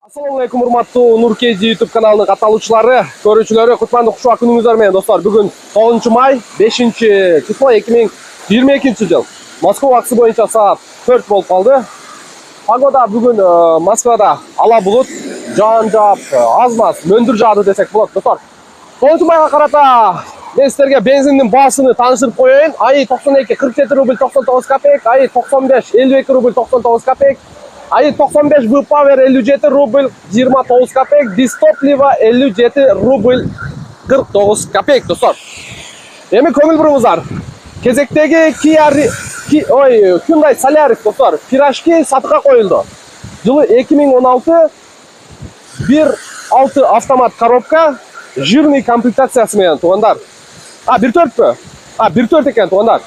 Assalamu alaikum, урматтуу Нуркези YouTube каналынын катталуучулары, көрүүчүлөрү, кутмандуу кушуа күнүңүздөр менен достор. Бүгүн 9-май, 5-число 2022 жыл. Москва убакыты боюнча саат 4 болуп калды. Погода бүгүн Москвада ала булут, жаан жаап, аз-маз мөндүр жаады десек болот, достор. 9-майга карата мен сиздерге бензиндин баасыны тааныштырып коеюн. АИ 92 47 рубль 99 копеек, АИ 95 52 рубль 99 копеек. АИ 95 V-Power 57 рубль 29 копеек, Дистопливо 57 рубль 49 копеек, достор. Эми көңүл буруңуздар. Кезектеги Hyundai Solaris, достор, пирожки сатыкка коюлду. Жылы 2016 1.6 автомат коробка, жирный комплектациясы менен, туугандар. 1.4пү? 1.4 экен, туугандар.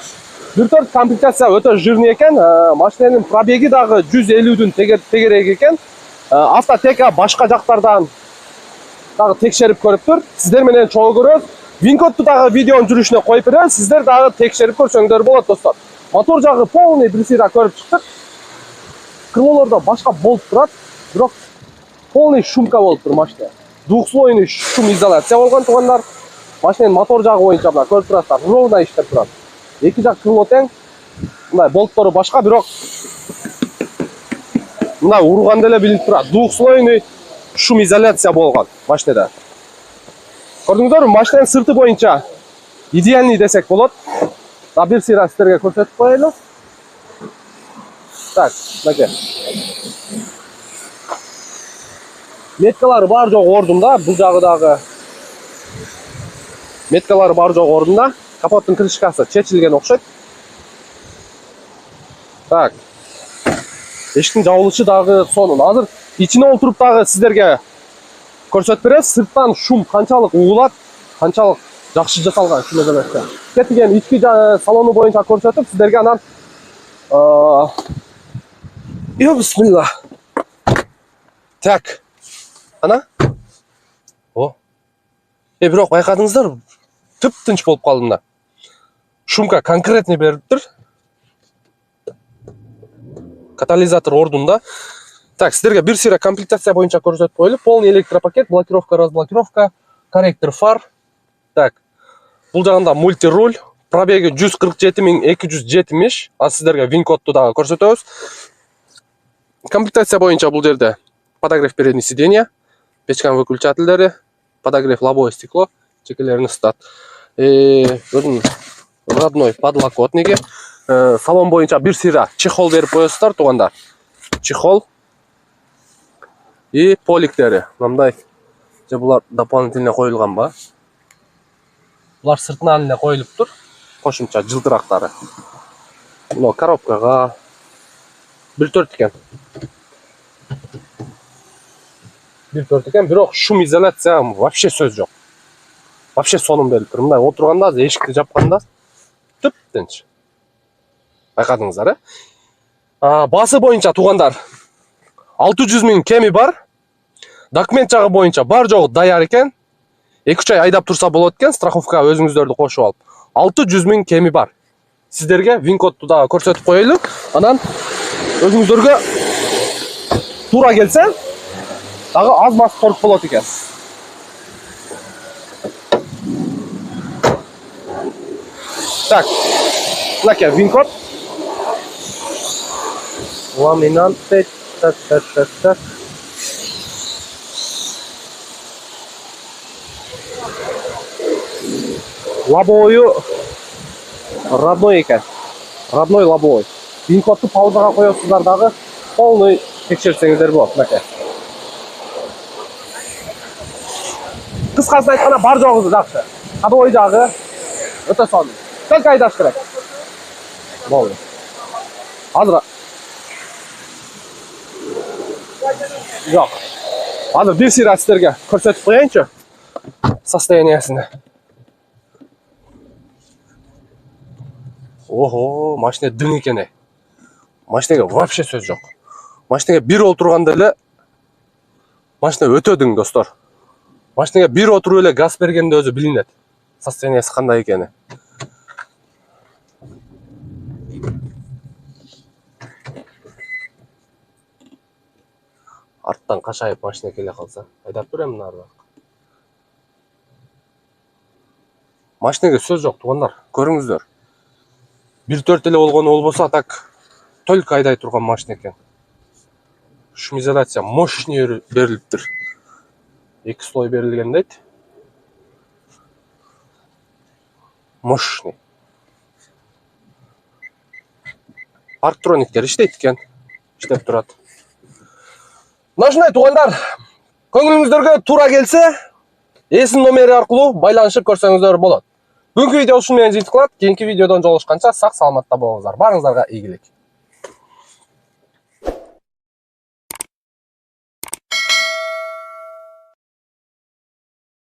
1.4 комплектация өтө жирный экен. Машинанын пробеги дагы 150дүн тегерек экен. Автотека башка жактардан дагы текшерип көрүптүр. Сиздер менен чогуу көрөбүз. Винкодту дагы видеонун жүрүшүнө коюп беребиз. Сиздер дагы текшерип көрсөңдөр болот, достор. Мотор жагы полный бир сыйра көрүп чыктык. Крылолордо башка болуп турат, бирок полный шумка болуп тур машина. Двухслойный шум изоляция болгон, туугандар. Машинанын мотор жагы боюнча мына көрүп турасыздар, ровно иштеп турат. Эки жак крыло тең. Мындай болттору башка, бирок мына урганда эле билинип турат. Двухслойный шум изоляция болгон машинада. Көрдүңүздөрбү, машинанын сырты боюнча идеальный десек болот. Бир сыйра сиздерге көрсөтүп коелу. Так, мынакей. Меткалары бар жок ордунда, бул жагы дагы меткалары бар жок ордунда. Капоттун крышкасы чечилген окшойт. Так. Эшиктин жабылышы дагы сонун. Азыр ичине олтуруп дагы сиздерге көрсөтүп беребиз. Сырттан шум канчалык угулат, канчалык жакшы жасалган шум изоляция. Кетиген ички салону боюнча көрсөтүп сиздерге анан бисмилла. Так. Ана? Бирок байкадыңыздар, тып-тынч болуп калды мына. Шумка конкретный бериптир. Катализатор ордунда. Так, сиздерге бир сыйра комплектация боюнча көрсөтүп коелу. Полный электропакет, блокировка, разблокировка, корректор фар. Так. Бул жагында мультируль, пробеги 147.270. А сиздерге вин-кодту дагы көрсөтөбүз. Комплектация боюнча бул жерде подогрев передний сиденья, печкан выключательдери, подогрев лобовое стекло, чекелерин ысытат. Родной подлокотниги. Салон боюнча бир сыйра чехол берип коесуздар, туугандар. Чехол и поликтери. Мындай же булар дополнительно коюлганбы? Булар сыртынан эле коюлуптур. Кошумча жылтырактары. Мына коробкага 1.4 экен. 1.4 экен, бирок шум изоляция вообще сөз жок. Вообще сонун берип тур. Мындай отурганда, эшикти жапканда тып-тынч. Байкадыңыздар, Баасы боюнча, туугандар, 600 000 кеми бар. Документ жагы боюнча бар жогу даяр экен. 2-3 ай айдап турса болот экен, страховкага өзүңүздөрдү кошуп алып. 600 000 кеми бар. Сиздерге вин-кодту дагы көрсөтүп коелу. Анан өзүңүздөргө туура келсе, дагы аз-маз торк болот экен. Так, мынакей вин-код. Ламинант, так. Лобовою родной экен. Родной лобовой. Вин-кодту паузага коесуздар дагы полный текшерсеңиздер болот, мынакей. Кыскасын айтканда бар жогу жакшы. Ходовой жагы өтө сонун. Только айдаш керек. Болду. Азыр жок. Азыр бир сыйра сиздерге көрсөтүп коеюнчу состояниясын. Ого, машина дың экен. Машинага вообще сөз жок. Машинага бир отурганда эле машина өтө дың, достор. Машинага бир отуруп эле газ бергенде өзү билинет. Состояниясы кандай экени. Арттан кашайып машина келе калса, айдап берем нарда. Машинеге сөз жок, туугандар. Көрүңүздөр. 1.4 эле болгону болбосо, так только айдай турган машина экен. Шумизоляция мощный берилиптир. 2 слой берилген дейт. Мощный. Парктрониктер иштейт экен. Иштеп турат. Ушундай туугандар, көңүлүңүздөргө туура келсе, эсин номери аркылуу байланышып көрсөңүздөр болот. Бүгүнкү видео ушун менен жыйынтыкталат. Кийинки видеодон жолугушканча сак саламатта болуңуздар. Барыңыздарга ийгилик.